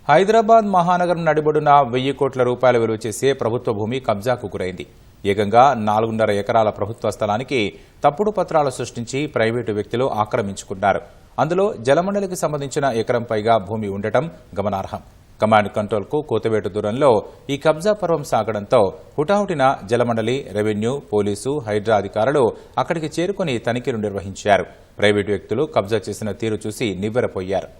హైదరాబాద్ మహానగరం నడిబొడ్డున 1000 కోట్ల రూపాయల విలువ చేసే ప్రభుత్వ భూమి కబ్జాకు గురైంది. ఏకంగా 4.5 ఎకరాల ప్రభుత్వ స్థలానికి తప్పుడు పత్రాలు సృష్టించి ప్రైవేటు వ్యక్తులు ఆక్రమించుకున్నారు. అందులో జలమండలికి సంబంధించిన ఎకరం పైగా భూమి ఉండటం గమనార్హం. కమాండ్ కంట్రోల్కు కోతవేటు దూరంలో ఈ కబ్జా పర్వం సాగడంతో హుటాహుటిన జలమండలి, రెవెన్యూ, పోలీసు, హైడ్రా అధికారులు అక్కడికి చేరుకుని తనిఖీలు నిర్వహించారు. ప్రైవేటు వ్యక్తులు కబ్జా చేసిన తీరు చూసి నివ్వెరపోయారు.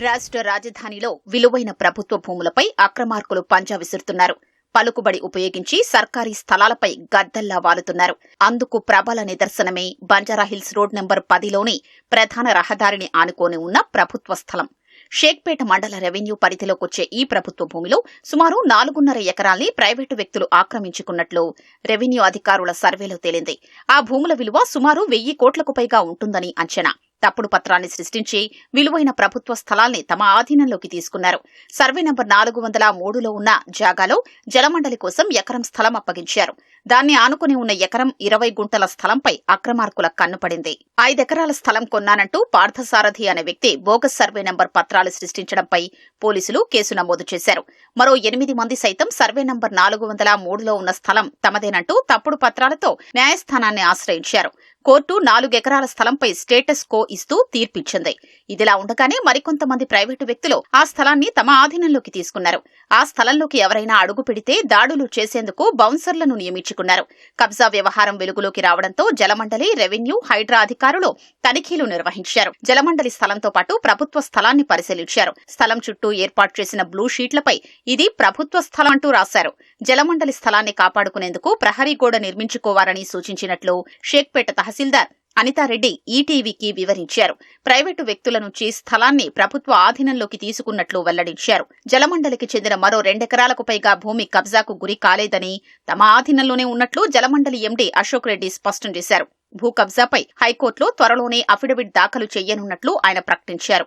రాష్ట్ర రాజధానిలో విలువైన ప్రభుత్వ భూములపై అక్రమార్కులు పంజా విసురుతున్నారు. పలుకుబడి ఉపయోగించి సర్కారీ స్థలాలపై గద్దల్లా వాలుతున్నారు. అందుకు ప్రబల నిదర్శనమే బంజారాహిల్స్ రోడ్ నెంబర్ 10లోని ప్రధాన రహదారిని ఆనుకొని ఉన్న ప్రభుత్వ స్థలం. షేక్పేట మండల రెవెన్యూ పరిధిలోకొచ్చే ఈ ప్రభుత్వ భూమిలో సుమారు 4.5 ఎకరాల్ని ప్రైవేటు వ్యక్తులు ఆక్రమించుకున్నట్లు రెవెన్యూ అధికారుల సర్వేలో తేలింది. ఆ భూముల విలువ సుమారు 1000 కోట్లకు పైగా ఉంటుందని అంచనా. తప్పుడు పత్రాన్ని సృష్టించి విలువైన ప్రభుత్వ స్థలాల్ని తమ ఆధీనంలోకి తీసుకున్నారు. సర్వే నంబర్ 403లో ఉన్న జాగాలో జలమండలి కోసం ఎకరం స్థలం అప్పగించారు. దాన్ని ఆనుకుని ఉన్న ఎకరం 20 గుంటల స్థలంపై అక్రమార్కుల కన్నుపడింది. 5 ఎకరాల స్థలం కొన్నానంటూ పార్థసారథి అనే వ్యక్తి బోగస్ సర్వే నంబర్ పత్రాలు సృష్టించడంపై పోలీసులు కేసు నమోదు చేశారు. మరో 8 మంది సైతం సర్వే నంబర్ 403లో ఉన్న స్థలం తమదేనంటూ తప్పుడు పత్రాలతో న్యాయస్థానాన్ని ఆశ్రయించారు. కోర్టు 4 ఎకరాల స్థలంపై స్టేటస్ కో ఇస్తూ తీర్పిచ్చింది. ఇదిలా ఉండగానే మరికొంతమంది ప్రైవేటు వ్యక్తులు ఆ స్థలాన్ని తమ ఆధీనంలోకి తీసుకున్నారు. ఆ స్థలంలోకి ఎవరైనా అడుగు పెడితే దాడులు చేసేందుకు బౌన్సర్లను నియమించుకున్నారు. కబ్జా వ్యవహారం వెలుగులోకి రావడంతో జలమండలి, రెవెన్యూ, హైడ్రా అధికారులు తనిఖీలు నిర్వహించారు. జలమండలి స్థలంతో పాటు ప్రభుత్వ స్థలాన్ని పరిశీలించారు. స్థలం చుట్టూ ఏర్పాటు చేసిన బ్లూ షీట్లపై ఇది ప్రభుత్వ స్థలం అంటూ రాశారు. జలమండలి స్థలాన్ని కాపాడుకునేందుకు ప్రహరీ గోడ నిర్మించుకోవాలని సూచించినట్లు షేక్పేట తహసీల్దార్ అనితారెడ్డి ఈటీవీకి వివరించారు. ప్రైవేటు వ్యక్తుల నుంచి స్థలాన్ని ప్రభుత్వ ఆధీనంలోకి తీసుకున్నట్లు వెల్లడించారు. జలమండలికి చెందిన మరో 2 ఎకరాలకు పైగా భూమి కబ్జాకు గురి కాలేదని, తమ ఆధీనంలోనే ఉన్నట్లు జలమండలి ఎండీ అశోక్ రెడ్డి స్పష్టం చేశారు. భూ కబ్జాపై హైకోర్టులో త్వరలోనే అఫిడవిట్ దాఖలు చేయనున్నట్లు ఆయన ప్రకటించారు.